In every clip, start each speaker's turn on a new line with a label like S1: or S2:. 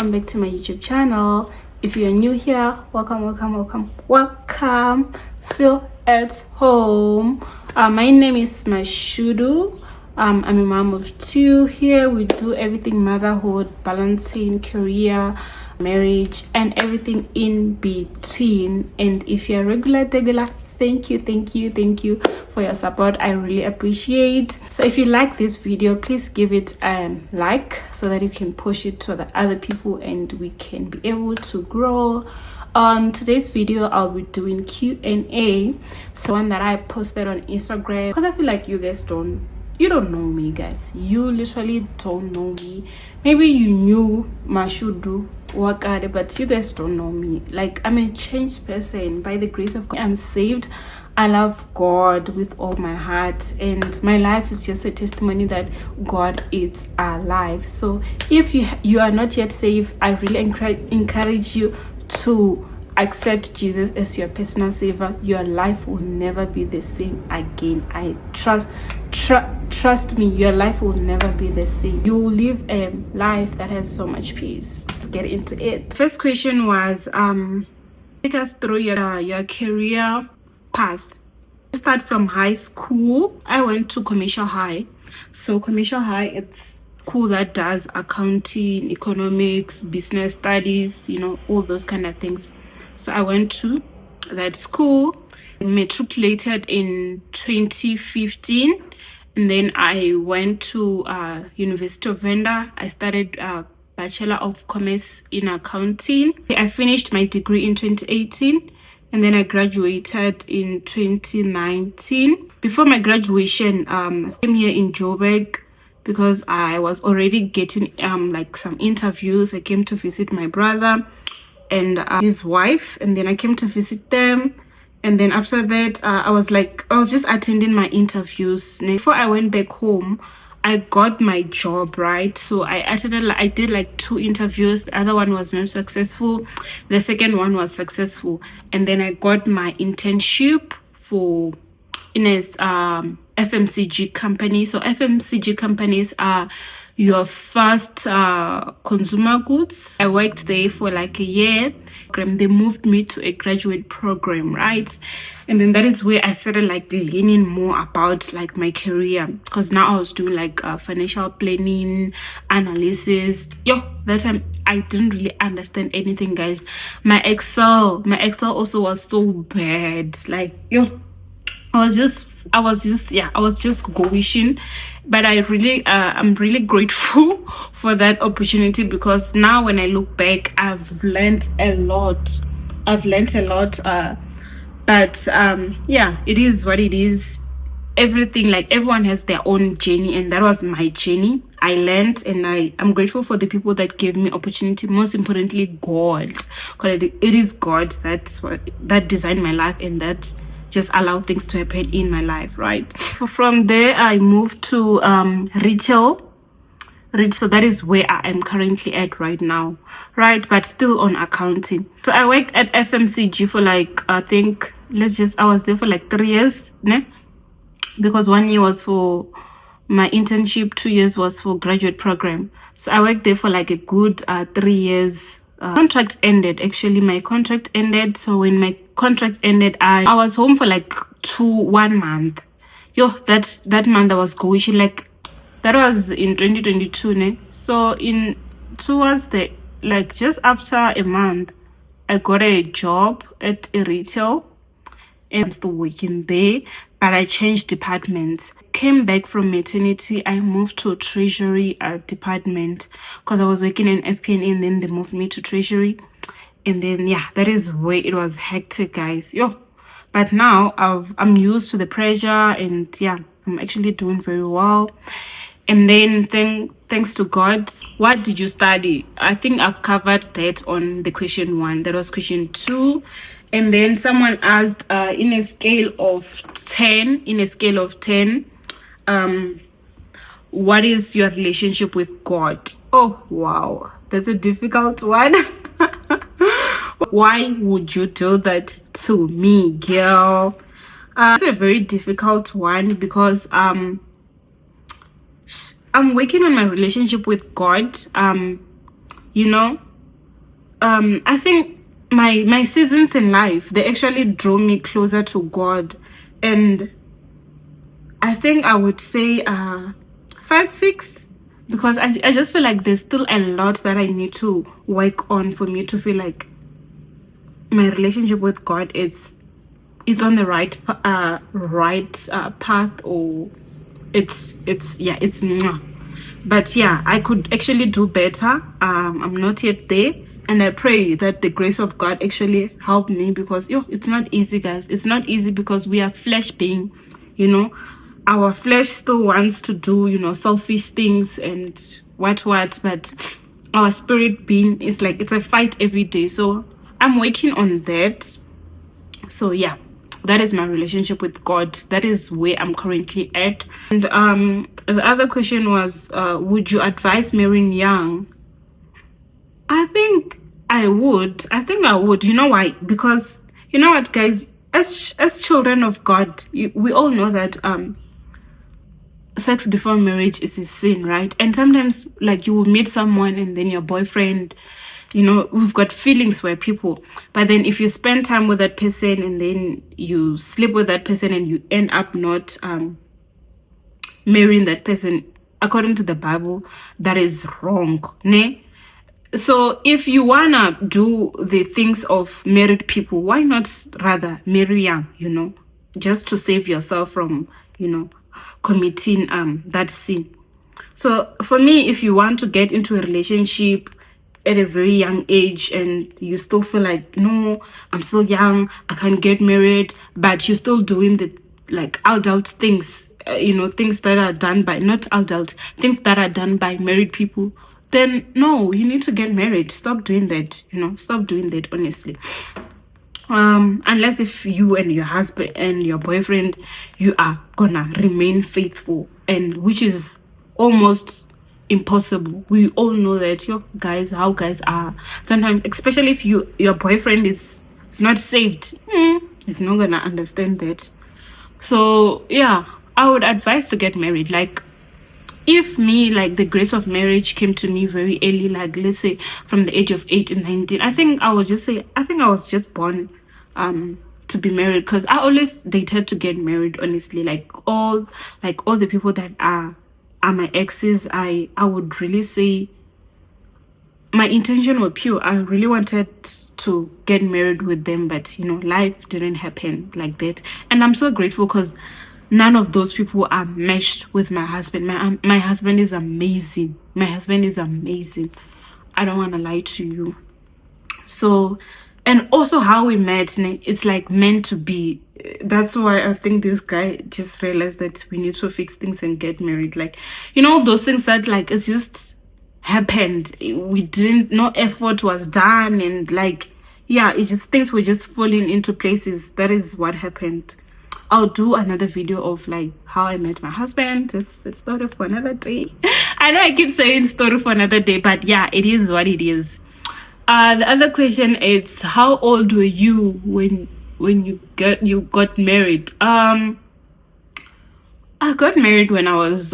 S1: Welcome back to my YouTube channel. If you are new here, welcome. Feel at home. My name is Mashudu. I'm a mom of two. Here we do everything motherhood, balancing career, marriage, and everything in between. And if you're regular, thank you for your support. I really appreciate. So if you like this video, please give it a like so that you can push it to the other people and we can be able to grow. On today's video, I'll be doing Q&A, so one that I posted on Instagram, because I feel like you guys don't know me, guys. You literally don't know me. Maybe you knew Mashudu Wakade, but you guys don't know me. Like, I'm a changed person by the grace of God. I'm saved. I love God with all my heart, and my life is just a testimony that God is alive. So if you are not yet saved, I really encourage you to accept Jesus as your personal savior. Your life will never be the same again. I trust me, your life will never be the same. You will live a life that has so much peace. Let's get into it. First question was take us through your career path. Start from high school. I went to commercial high. So commercial high, it's school that does accounting, economics, business studies, all those kind of things. So I went to that school, matriculated in 2015, and then I went to University of Venda. I studied Bachelor of Commerce in Accounting. I finished my degree in 2018, and then I graduated in 2019. Before my graduation, I came here in Joburg because I was already getting like some interviews. I came to visit my brother and his wife, and then I came to visit them. And then after that, I was just attending my interviews. Before I went back home, I got my job, right? So I did like 2 interviews. The other one was not successful. The second one was successful. And then I got my internship in a FMCG company. So FMCG companies are your first consumer goods. I worked there for like a year. They moved me to a graduate program, right? And then that is where I started like learning more about like my career, because now I was doing like financial planning, analysis. That time I didn't really understand anything, guys. My Excel also was so bad. Like I was just going, but I'm really grateful for that opportunity, because now when I look back, I've learned a lot. But it is what it is. Everything, like, everyone has their own journey, and that was my journey. I learned, and I'm grateful for the people that gave me opportunity. Most importantly, God, because it is God that designed my life, and that just allow things to happen in my life, right? From there, I moved to retail. So that is where I am currently at right now, right? But still on accounting. So I worked at FMCG for like, I was there for like 3 years, né? Because 1 year was for my internship, 2 years was for graduate program. So I worked there for like a good 3 years. Contract ended. Actually, my contract ended. So when my contract ended, I was home for like 1 month. That month I was going, that was in 2022, ne? So towards the, like, just after a month, I got a job at a retail, and I'm still working there, but I changed departments. Came back from maternity, I moved to treasury department, because I was working in FP&A, and then they moved me to treasury. And then that is where it was hectic, guys. But now I'm used to the pressure, and I'm actually doing very well. And then thanks to God. What did you study? I think I've covered that on the question 1. That was question 2. And then someone asked, in a scale of 10, what is your relationship with God? Oh, wow. That's a difficult one. Why would you do that to me, girl? It's a very difficult one, because I'm working on my relationship with God. I think my seasons in life, they actually drew me closer to God. And I think I would say 5, 6, because I just feel like there's still a lot that I need to work on for me to feel like my relationship with God is on the right path, or it's mwah. But yeah, I could actually do better. I'm not yet there, and I pray that the grace of God actually help me, because it's not easy, guys. It's not easy because we are flesh being, our flesh still wants to do selfish things and what, but our spirit being is like, it's a fight every day. So I'm working on that. So yeah, that is my relationship with God. That is where I'm currently at. And the other question was, would you advise marrying young? I think I would. You know why? Because you know what, guys, as children of God, we all know that sex before marriage is a sin, right? And sometimes, like, you will meet someone and then your boyfriend, we've got feelings for people, but then if you spend time with that person and then you sleep with that person and you end up not marrying that person, according to the Bible, that is wrong, ne? So if you wanna do the things of married people, why not rather marry young, just to save yourself from committing that sin. So for me, if you want to get into a relationship at a very young age and you still feel like, no, I'm still young, I can't get married, but you're still doing the like adult things, things that are done by things that are done by married people, then no, you need to get married. Stop doing that. Stop doing that, honestly. Unless if you and your husband and your boyfriend, you are gonna remain faithful, and which is almost impossible. We all know that how guys are sometimes, especially if your boyfriend is not saved. He's not gonna understand that. So yeah, I would advise to get married. Like, if me, like, the grace of marriage came to me very early, like let's say from the age of 8 and 19, I think I was just born to be married, because I always dated to get married, honestly. Like all the people that are my exes, I would really say my intention was pure. I really wanted to get married with them, but life didn't happen like that. And I'm so grateful, because none of those people are meshed with my husband. My husband is amazing. I don't want to lie to you. So, and also how we met, it's like meant to be. That's why I think this guy just realized that we need to fix things and get married. Like, those things that, like, it's just happened. We didn't, no effort was done, and like, yeah, it's just things were just falling into places. That is what happened. I'll do another video of like how I met my husband. Just a story for another day. I know I keep saying story for another day, but yeah, it is what it is. The other question is, how old were you when you got married? I got married when I was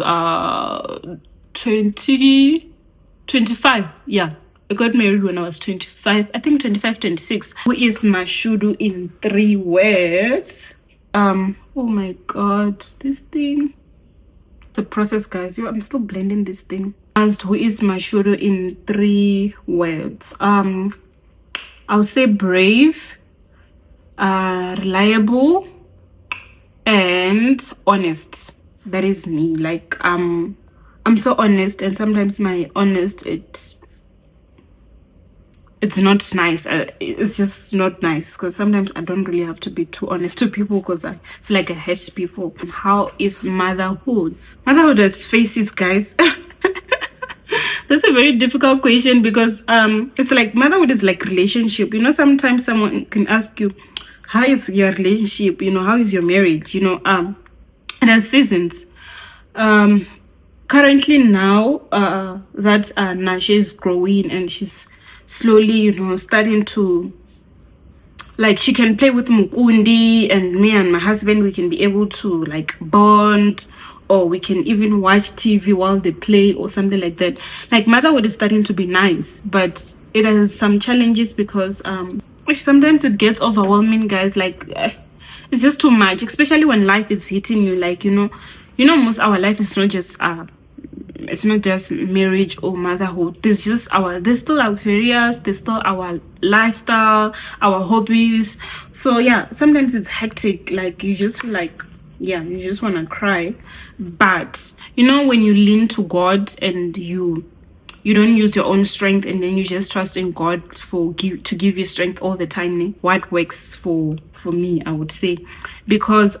S1: 25. Yeah, I got married when I was 25. I think 25, 26. Who is Mashudu in 3 words? Oh my god, this thing, the process, guys. I'm still blending this thing. Asked who is Mashudu in 3 words. I'll say brave, reliable, and honest. That is me. Like, I'm so honest, and sometimes my honest, it's not nice. It's just not nice, because sometimes I don't really have to be too honest to people, because I feel like I hurt people. How is motherhood? Motherhood has faces, guys. That's a very difficult question, because it's like motherhood is like relationship. Sometimes someone can ask you, how is your relationship? How is your marriage? And there's seasons. Currently now that Nasha is growing and she's slowly starting to, like, she can play with Mukundi, and me and my husband, we can be able to like bond, or we can even watch TV while they play or something like that. Like, motherhood is starting to be nice, but it has some challenges because sometimes it gets overwhelming, guys. Like it's just too much, especially when life is hitting you. Like, most our life is not just it's not just marriage or motherhood. There's still our careers, there's still our lifestyle, our hobbies. So yeah, sometimes it's hectic. Like you just feel like, yeah, you just want to cry. But when you lean to God and you don't use your own strength, and then you just trust in God to give you strength all the time, what works for me, I would say. Because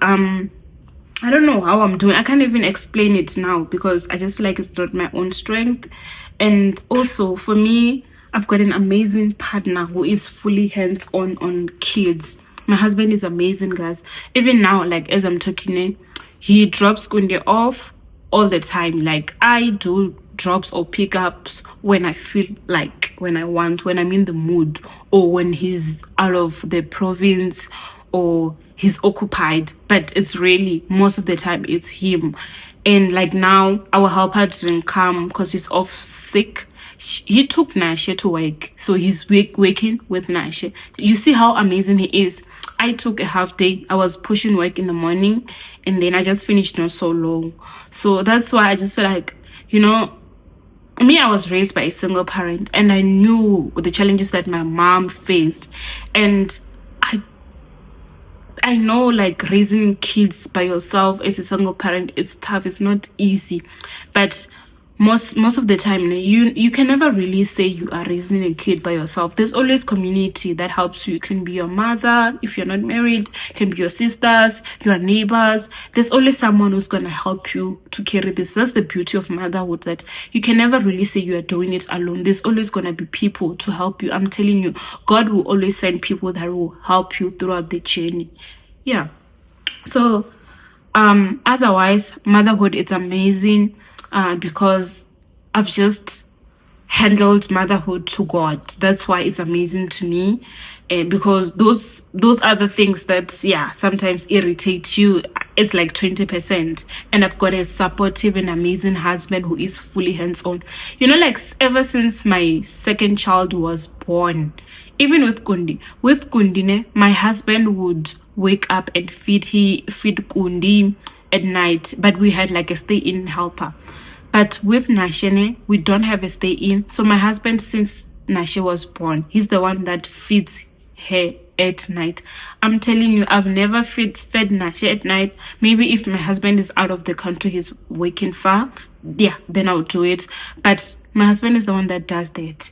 S1: I don't know how I'm doing. I can't even explain it now because I just feel like it's not my own strength. And also for me, I've got an amazing partner who is fully hands-on kids. My husband is amazing, guys. Even now, like as I'm talking, he drops Kunde off all the time. Like I do drops or pickups when I feel like, when I'm in the mood, or when he's out of the province, or he's occupied. But it's really, most of the time it's him. And like now, our helper didn't come because he's off sick. He took Nashe to work, so he's working with Nashe. You see how amazing he is. I took a half day. I was pushing work in the morning, and then I just finished not so long. So that's why I just feel like, me, I was raised by a single parent, and I knew the challenges that my mom faced. And I know, like, raising kids by yourself as a single parent, it's tough, it's not easy. But most of the time, you can never really say you are raising a kid by yourself. There's always community that helps you. It can be your mother if you're not married, it can be your sisters, your neighbors. There's always someone who's going to help you to carry this. That's the beauty of motherhood, that you can never really say you are doing it alone. There's always going to be people to help you. I'm telling you, God will always send people that will help you throughout the journey. Yeah. So otherwise, motherhood, it's amazing. Because I've just handled motherhood to God. That's why it's amazing to me. Because those are the things that, sometimes irritate you. It's like 20%. And I've got a supportive and amazing husband who is fully hands-on. Like ever since my second child was born, even with Kundi, my husband would wake up and feed Kundi at night, but we had like a stay-in helper. But with Nashene, we don't have a stay-in. So my husband, since Nashe was born, he's the one that feeds her at night. I'm telling you, I've never fed Nashe at night. Maybe if my husband is out of the country, he's working far, then I'll do it. But my husband is the one that does that.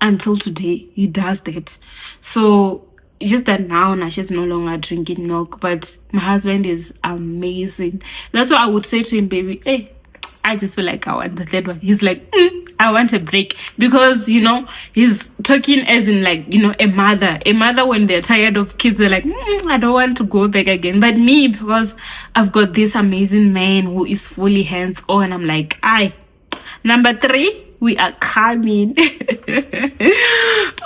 S1: Until today, he does that. So just that now Nasha is no longer drinking milk, but my husband is amazing. That's why I would say to him, baby, hey, I just feel like I want the third one. He's like, I want a break. Because he's talking as in like, a mother when they're tired of kids, they're like, I don't want to go back again. But me, because I've got this amazing man who is fully hands-on, I'm like, number 3, we are coming.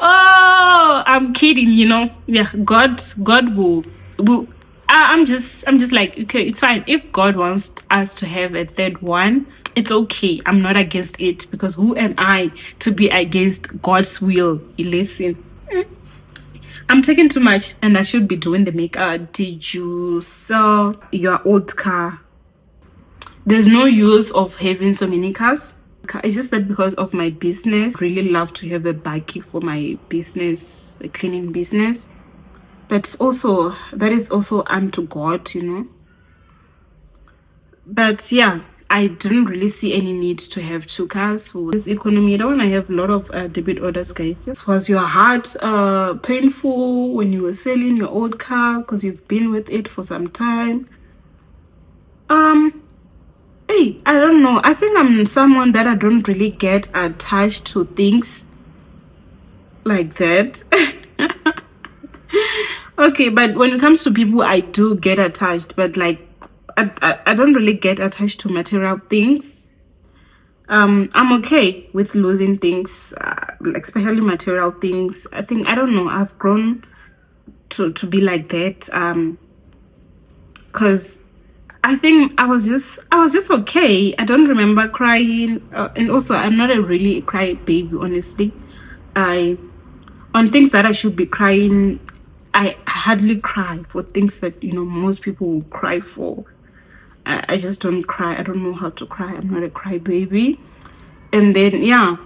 S1: Oh, I'm kidding, Yeah, God will. I'm just like, okay, it's fine. If God wants us to have a third one, it's okay. I'm not against it, because who am I to be against God's will? Listen, I'm taking too much, and I should be doing the makeup. Did you sell your old car? There's no use of having so many cars. It's just that because of my business, I really love to have a bike for my business, a cleaning business. But also, that is also unto God, But yeah, I didn't really see any need to have 2 cars for this economy. I don't want to have a lot of debit orders, guys. Was your heart painful when you were selling your old car because you've been with it for some time? Hey, I don't know. I think I'm someone that I don't really get attached to things like that. Okay, but when it comes to people, I do get attached, but like I don't really get attached to material things. I'm okay with losing things, especially material things. I don't know, I've grown to be like that, because I think I was just okay. I don't remember crying, and also I'm not a really cry baby, honestly. I on things that I should be crying, I hardly cry for things that most people will cry for. I just don't cry. I don't know how to cry. I'm not a crybaby. And then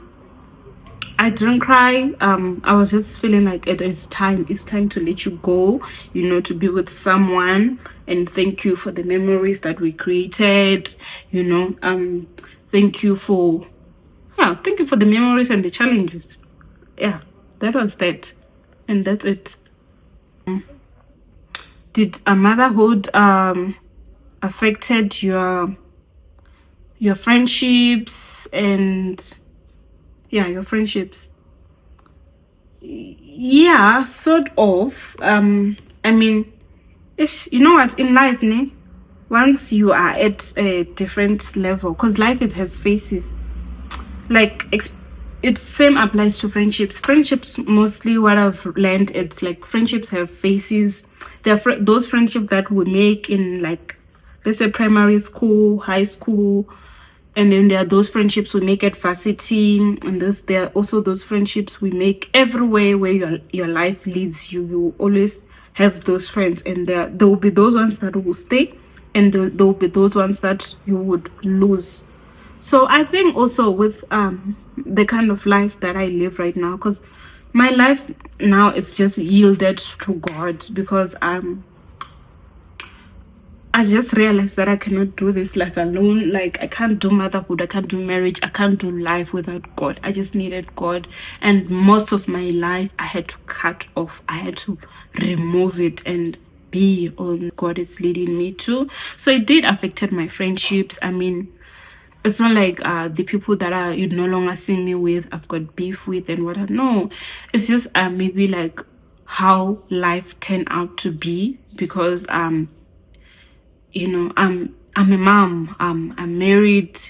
S1: I didn't cry. I was just feeling like it's time. It's time to let you go, to be with someone. And thank you for the memories that we created, thank you for the memories and the challenges. Yeah, that was that. And that's it. Did a motherhood affected your friendships and your friendships? Yeah, sort of. I mean, you know what, in life, once you are at a different level, because life, it has phases, like it same applies to friendships. Mostly what I've learned, it's like friendships have phases. There are those friendships that we make in, like, let's say primary school, high school, and then there are those friendships we make at varsity, and there are also those friendships we make everywhere where your life leads you. You always have those friends, and there will be those ones that will stay, and there will be those ones that you would lose. So I think also with the kind of life that I live right now, because my life now, it's just yielded to God, because I just realized that I cannot do this life alone. Like, I can't do motherhood, I can't do marriage, I can't do life without God. I just needed God. And most of my life, I had to cut off. I had to remove it and be on God is leading me to. So it did affected my friendships. I mean, it's not like the people that you no longer see me with, I've got beef with and whatnot. No, it's just maybe like how life turned out to be, because I'm a mom, I'm married,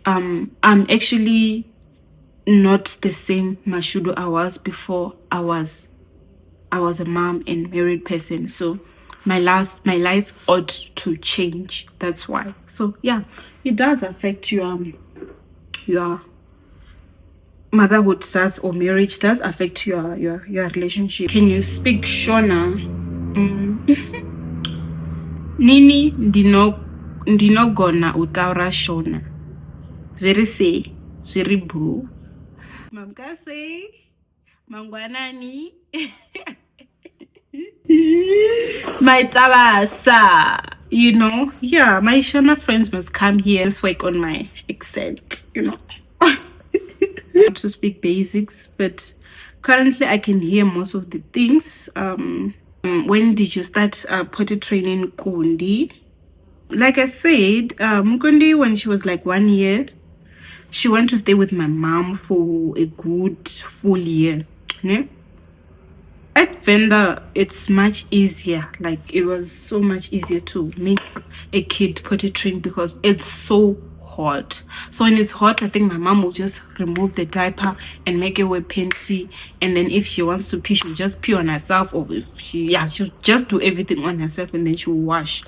S1: I'm actually not the same Mashudu I was before I was a mom and married person. So my life ought to change. That's why. So yeah, it does affect your motherhood or marriage does affect your relationship. Can you speak Shona? Nini ndinogona utaura Shona. Zviri sei? Zviri boo. Mamkase? Mangwanani? My tabasa, my Shona friends must come here, just work on my accent, to speak basics, but currently I can hear most of the things. When did you start potty training Kundi? Like I said, Kundi, when she was like 1 year, she went to stay with my mom for a good full year. At Venda, it's much easier. Like, it was so much easier to make a kid potty train because it's so hot. So when it's hot, I think my mom will just remove the diaper and make it wear panty, and then if she wants to pee, she'll just pee on herself, or if she'll just do everything on herself, and then she'll wash.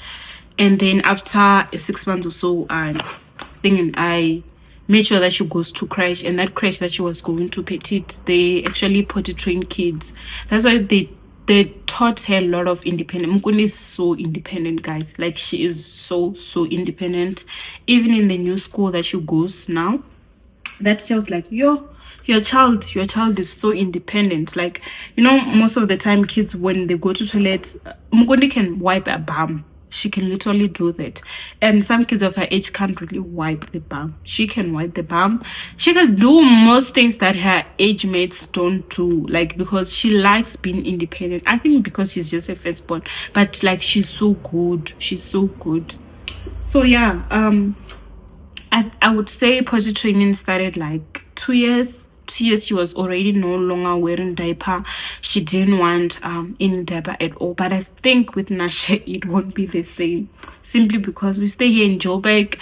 S1: And then after 6 months or so, I made sure that she goes to crash, and that crash that she was going to petite, they actually potty train kids. That's why they taught her a lot of independence. Mukuni is so independent, guys. Like, she is so independent. Even in the new school that she goes now, that she was like, your child is so independent. Like, most of the time kids, when they go to toilet, Mukuni can wipe a bum. She can literally do that. And some kids of her age can't really wipe the bum. She can wipe the bum. She can do most things that her age mates don't do, like, because she likes being independent. I think because she's just a firstborn, but like, she's so good. So yeah, I would say potty training started like 2 years. 2 years she was already no longer wearing diaper. She didn't want any diaper at all. But I think with Nasha it won't be the same, simply because we stay here in Joburg.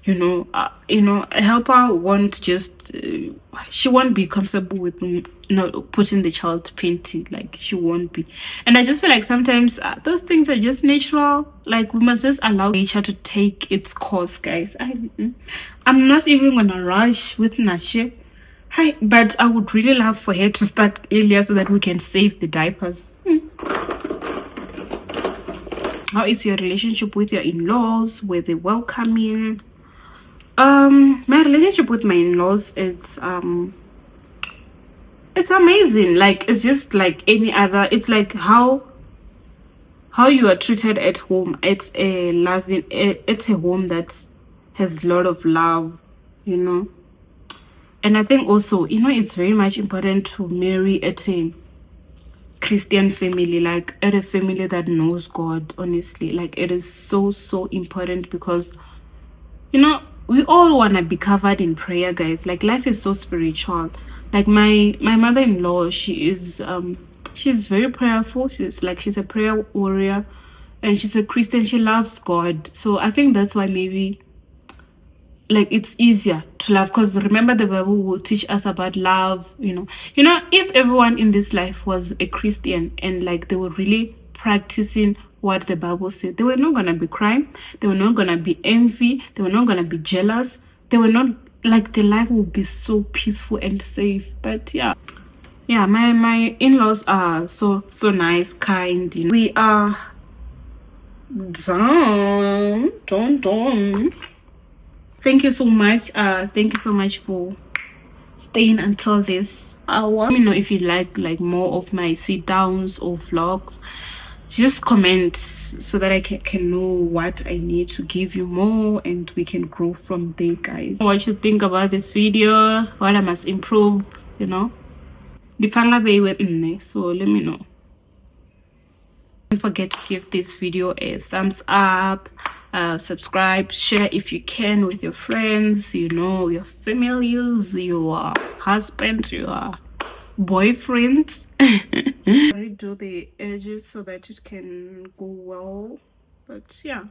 S1: A helper won't just she won't be comfortable with not putting the child panty. Like, she won't be. And I just feel like sometimes those things are just natural. Like, we must just allow nature to take its course, guys. I'm not even gonna rush with Nasha. Hi, but I would really love for her to start earlier so that we can save the diapers. How is your relationship with your in-laws? Were they welcoming? My relationship with my in-laws is it's amazing. Like, it's just like any other. It's like how you are treated at home, at a loving, at a home that has a lot of love, you know. And I think also, you know, it's very much important to marry at a Christian family, like at a family that knows God. Honestly, like, it is so important, because, you know, we all want to be covered in prayer, guys. Like, life is so spiritual. Like, my mother-in-law, she's very prayerful. She's a prayer warrior, and she's a Christian. She loves God. So I think that's why maybe, like, it's easier to love, because remember, the Bible will teach us about love. If everyone in this life was a Christian, and like they were really practicing what the Bible said, they were not gonna be crime, they were not gonna be envy, they were not gonna be jealous, they were not, like, the life would be so peaceful and safe. But yeah, my in-laws are so nice, kind, we are done. Thank you so much. Thank you so much for staying until this hour. Let me know if you like more of my sit downs or vlogs. Just comment so that I can know what I need to give you more, and we can grow from there, guys. What you think about this video, what I must improve, so let me know. Don't forget to give this video a thumbs up, subscribe, share if you can with your friends, your families, your husbands, your boyfriends. Redo the edges so that it can go well. But yeah.